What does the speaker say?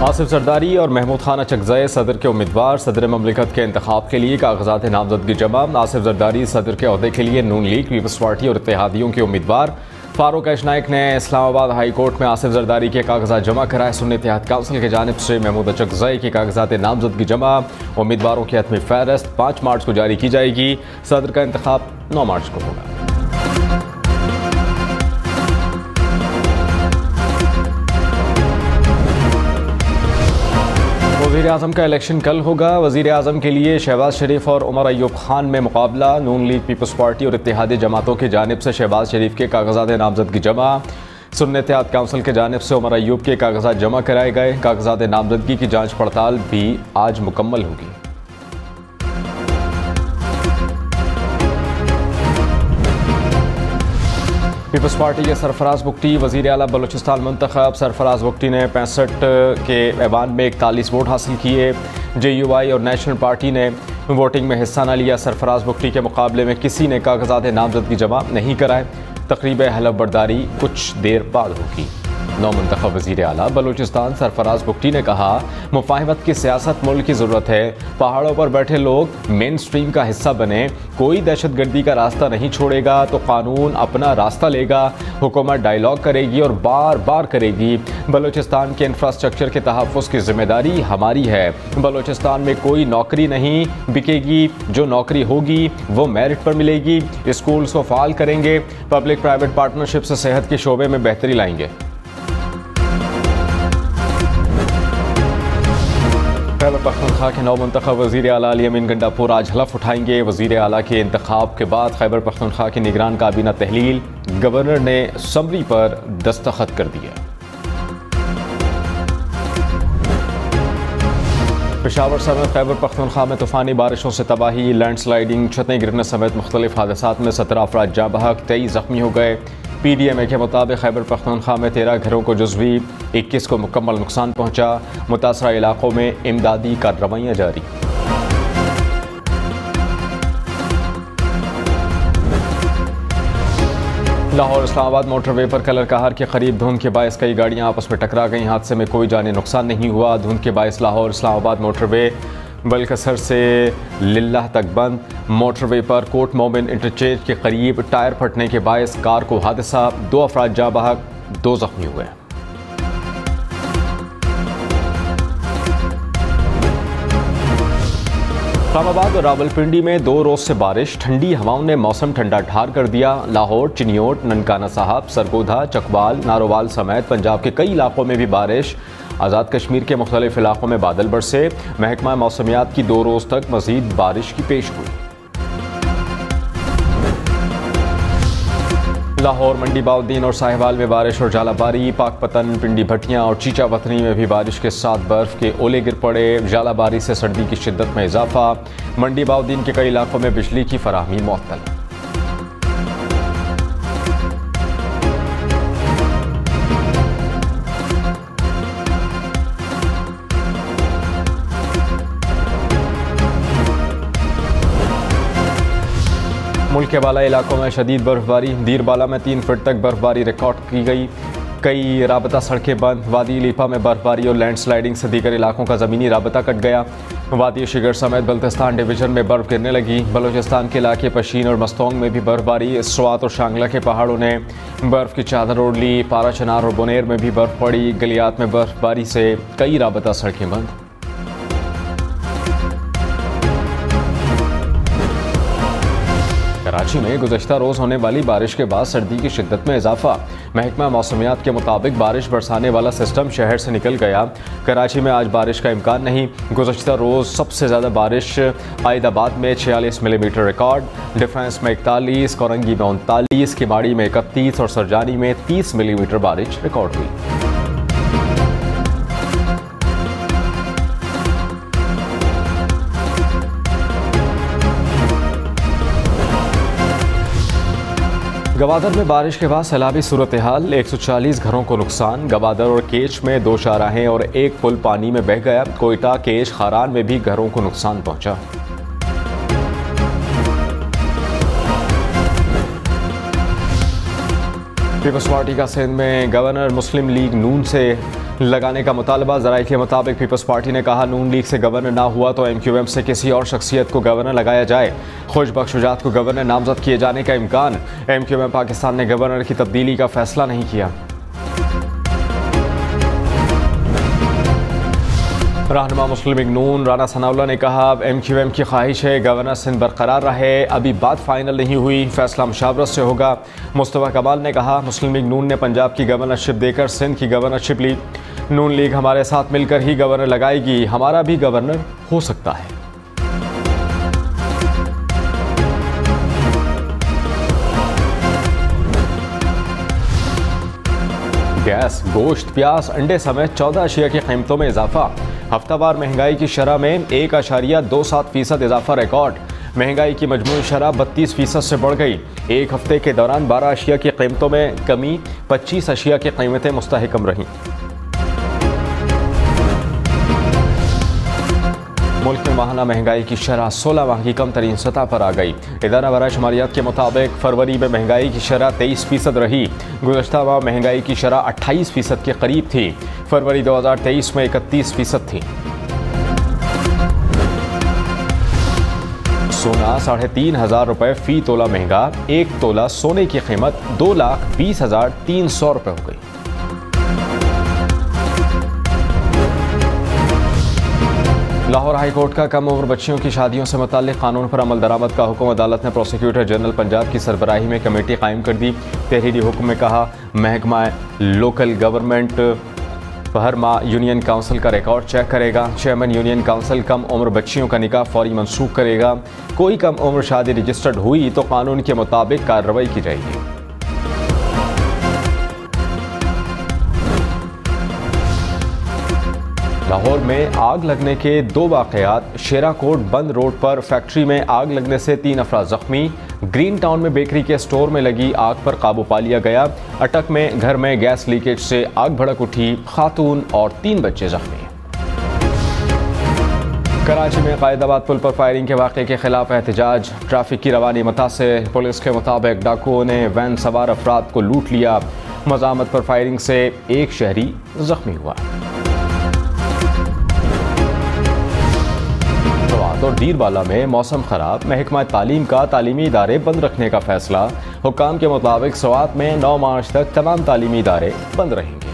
आसिफ जरदारी और महमूद खान अचकज़ई सदर के उम्मीदवार। सदर ममलिकत के इंतखाब के लिए कागजात नामजदगी जमा। आसिफ जरदारी सदर के अहदे के लिए नून लीग, पीपल्स पार्टी और इत्तेहादियों के उम्मीदवार। फारूक एश नाइक ने इस्लामाबाद हाई कोर्ट में आसिफ जरदारी के कागजात जमा कराए। सुन्नी इत्तेहाद काउंसिल की जानिब से महमूद अचकज़ई के कागजात नामजदगी जमा। उम्मीदवारों की हतमी फहरिस्त 5 मार्च को जारी की जाएगी। सदर का इंतखाब 9 मार्च को होगा। वज़ीर आज़म का इलेक्शन कल होगा। वज़ीर आज़म के लिए शहबाज शरीफ और उमर अयूब खान में मुकाबला। नून लीग, पीपल्स पार्टी और इत्तेहादी जमातों की जानिब से शहबाज शरीफ के कागजात नामजदगी जमा। सुन्नी इत्तेहाद काउंसिल की जानिब से उमर अयूब के कागजात जमा कराए गए। कागजात नामजदगी की जाँच पड़ताल भी आज मुकम्मल होगी। पीपल्स पार्टी के सरफराज बुगटी वज़ीर आला बलूचिस्तान मुंतखब। सरफराज बुगटी ने 65 के ऐवान में 41 वोट हासिल किए। JUI और नेशनल पार्टी ने वोटिंग में हिस्सा न लिया। सरफराज बुगटी के मुकाबले में किसी ने कागजात नामजदगी जमा नहीं कराए। तकरीब हलफ बर्दारी कुछ देर बाद होगी। नौमुंतखब वज़ीर आला बलूचिस्तान सरफराज बुगटी ने कहा, मुफाहमत की सियासत मुल्क की ज़रूरत है। पहाड़ों पर बैठे लोग मेन स्ट्रीम का हिस्सा बने। कोई दहशतगर्दी का रास्ता नहीं छोड़ेगा तो कानून अपना रास्ता लेगा। हुकूमत डायलॉग करेगी और बार बार करेगी। बलूचिस्तान के इंफ्रास्ट्रक्चर के तहफ़्फ़ुज़ की जिम्मेदारी हमारी है। बलूचिस्तान में कोई नौकरी नहीं बिकेगी। जो नौकरी होगी वो मेरिट पर मिलेगी। स्कूल्स को फ़ाल करेंगे। पब्लिक प्राइवेट पार्टनरशिप से सेहत के शोबे में बेहतरी लाएंगे। खैबर पख्तूनख्वा के नौमुंतखब वज़ीर आला अली अमीन गंडापुर आज हलफ उठाएंगे। वज़ीर आला के इंतखाब के बाद खैबर पख्तूनख्वा की निगरान काबीना तहलील। गवर्नर ने समरी पर दस्तखत कर दिया। पेशावर समेत खैबर पख्तूनख्वा में तूफ़ानी बारिशों से तबाही, लैंडस्लाइडिंग, छतें गिरने समेत मुख्तलिफ हादसात में 17 अफराद जाँ बहक, 23 ज़ख्मी हो गए। PDMA के मुताबिक खैबर पख्तूनख्वा में 13 घरों को जुज़वी, 21 को मुकम्मल नुकसान पहुँचा। मुतासरा इलाकों में इमदादी कार्रवाइयाँ जारी। लाहौर इस्लामाबाद मोटरवे पर कलर कहर के करीब धुंध के बायस कई गाड़ियाँ आपस में टकरा गईं। हादसे में कोई जानी नुकसान नहीं हुआ। धुंध के बायस लाहौर इस्लामाबाद मोटरवे बलकसर से लिल्लाह तक बंद। मोटरवे पर कोट मोमिन इंटरचेंज के करीब टायर फटने के बायस कार को हादसा। 2 अफराद जाँ बहक, 2 ज़ख्मी हुए। इस्लामाबाद और रावलपिंडी में 2 रोज से बारिश। ठंडी हवाओं ने मौसम ठंडा ठार कर दिया। लाहौर, चिनियोट, ननकाना साहब, सरगोधा, चकवाल, नारोवाल समेत पंजाब के कई इलाकों में भी बारिश। आज़ाद कश्मीर के मुख्तलिफ इलाकों में बादल बरसे। महकमा मौसमियात की 2 रोज़ तक मज़ीद बारिश की पेश हुई। लाहौर, मंडी बाउद्दीन और साहिवाल में बारिश और जालाबारी। पाकपतन, पिंडी भटियाँ और चीचा वतनी में भी बारिश के साथ बर्फ़ के ओले गिर पड़े। जालाबारी से सर्दी की शिद्दत में इजाफा। मंडी बाउद्दीन के कई इलाकों में बिजली की फराहमी मुअत्तल। मुल्क के बाला इलाकों में शदीद बर्फबारी। दीरबाला में 3 फीट तक बर्फबारी रिकॉर्ड की गई। कई राबता सड़कें बंद। वादी लीपा में बर्फबारी और लैंडस्लाइडिंग से दीगर इलाकों का ज़मीनी राबता कट गया। वादी शिगर समेत बल्तिस्तान डिवीज़न में बर्फ़ गिरने लगी। बलूचिस्तान के इलाके पशीन और मस्तोंग में भी बर्फबारी। स्वात और शांगला के पहाड़ों ने बर्फ़ की चादर ओढ़ ली। पारा चनार और बुनेर में भी बर्फ़ पड़ी। गलियात में बर्फबारी से कई राबता सड़कें बंद। कराची में गुज़श्ता रोज़ होने वाली बारिश के बाद सर्दी की शिद्दत में इजाफा। महकमा मौसमियात के मुताबिक बारिश बरसाने वाला सिस्टम शहर से निकल गया। कराची में आज बारिश का इम्कान नहीं। गुज़श्ता रोज़ सबसे ज़्यादा बारिश आयदाबाद में 46 मिलीमीटर रिकॉर्ड, डिफेंस में 41, कोरंगी में 39, किमाड़ी में 31 और सरजानी में 30 मिलीमीटर बारिश रिकॉर्ड हुई। गवादर में बारिश के बाद सैलाबी सूरत हाल। 140 घरों को नुकसान। गवादर और केच में 2 शाहराहें और 1 पुल पानी में बह गया। कोयटा, केच, खारान में भी घरों को नुकसान पहुंचा। पीपल्स पार्टी का सिंध में गवर्नर मुस्लिम लीग नून से लगाने का मुतालबा। ज़राए के मुताबिक पीपल्स पार्टी ने कहा नून लीग से गवर्नर ना हुआ तो MQM से किसी और शख्सियत को गवर्नर लगाया जाए। खुशबख्श शुजात को गवर्नर नामजद किए जाने का इम्कान। MQM पाकिस्तान ने गवर्नर की तब्दीली का फैसला नहीं किया। रहनुमा मुस्लिम लीग नून राना सनाउल्लाह ने कहा MQM की ख्वाहिश है गवर्नर सिंध बरकरार रहे, अभी बात फाइनल नहीं हुई, फैसला मुशावरत से होगा। मुस्तफा कमाल ने कहा मुस्लिम लीग नून ने पंजाब की गवर्नरशिप देकर सिंध की गवर्नरशिप ली। नून लीग हमारे साथ मिलकर ही गवर्नर लगाएगी, हमारा भी गवर्नर हो सकता है। गैस, गोश्त, प्याज, अंडे समेत 14 अशिया की कीमतों में इजाफा। हफ्तावार महंगाई की शरह में 1.27% इजाफा रिकॉर्ड। महंगाई की मजमूई शरह 32% से बढ़ गई। एक हफ्ते के दौरान 12 अशिया की कीमतों में कमी, 25 अशिया की कीमतें मुस्तहकम रहीं। मुल्क में माहाना महंगाई की शरह 16 माह की कम तरीन सतह पर आ गई। इदारा बराए शुमारियात के मुताबिक फरवरी में महंगाई की शरह 23% रही। गुज़श्ता माह महंगाई की शरह 28% के करीब थी। फरवरी 2023 में 31% थी। सोना 3,500 रुपये फी तोला महंगा। एक तोला सोने की कीमत 2,20,300 रुपये हो गई। लाहौर हाई कोर्ट का कम उम्र बच्चियों की शादियों से मुताल्लिक़ कानून पर अमल दरामद का हुक्म। अदालत ने प्रोसिक्यूटर जनरल पंजाब की सरबराही में कमेटी कायम कर दी। तहरीरी हुक्म में कहा महकमा लोकल गवर्नमेंट हर माह यूनियन काउंसिल का रिकॉर्ड चेक करेगा। चेयरमैन यूनियन काउंसिल कम उम्र बच्चियों का निकाह फौरी मनसूख करेगा। कोई कम उम्र शादी रजिस्टर्ड हुई तो कानून के मुताबिक कार्रवाई की जाएगी। लाहौर में आग लगने के 2 वाक़यात। शेराकोट बंद रोड पर फैक्ट्री में आग लगने से 3 अफराद जख्मी। ग्रीन टाउन में बेकरी के स्टोर में लगी आग पर काबू पा लिया गया। अटक में घर में गैस लीकेज से आग भड़क उठी, खातून और 3 बच्चे जख्मी। कराची में कायदाबाद पुल पर फायरिंग के वाक़े के खिलाफ एहतजाज। ट्रैफिक की रवानी मुतासिर। पुलिस के मुताबिक डाकुओं ने वैन सवार अफराद को लूट लिया। मज़ामत पर फायरिंग से एक शहरी जख्मी हुआ। और डीरवाला में मौसम खराब। महकमा तालीम का तालीमी इदारे बंद रखने का फैसला। हुक्काम के मुताबिक सवात में 9 मार्च तक तमाम तालीमी इदारे बंद रहेंगे।